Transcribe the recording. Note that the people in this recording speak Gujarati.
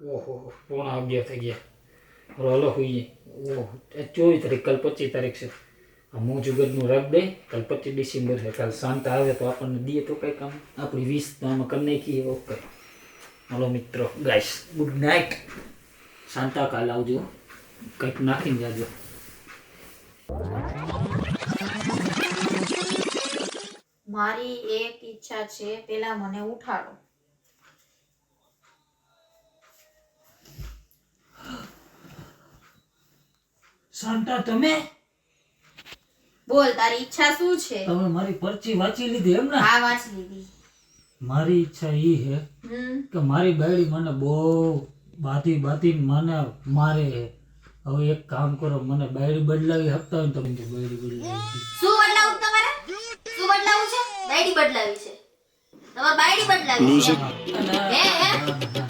ઓહો 11:30 થઈ ગયા. હાલો હોઈએ. ઓહો 24 તારીખ કાલ 25 તારીખ છે. આ મોજુગદનું રાખ દે. કાલ 25 ડિસેમ્બર છે. કાલ શાંતા આવે તો આપણને દે તો કંઈ કામ આપણી 20 તો આમાં કરી નાખીએ. ઓકે હાલો મિત્રો ગાઈસ ગુડ નાઇટ. શાંતા કાલ આવજો, કંઈક નાખીને જાજો. મારી એક ઈચ્છા છે, પેલા મને ઉઠાડો. શાંતા તમે બોલ, તારી ઈચ્છા શું છે? તમે મારી પરચી વાંચી લીધી એમ ને? હા, વાંચી લીધી. મારી ઈચ્છા ઈ છે કે મારી બાયડી મને બહુ બાથી મને મારે છે. હવે એક કામ કરો, મને બાયડી બદલાવી શકતા હોય ને તમે તો બાયડી બદલાવી. શું બદલાવું તમારે? શું બદલાવું છે? બાયડી બદલાવી છે. તમારે બાયડી બદલાવી છે? હે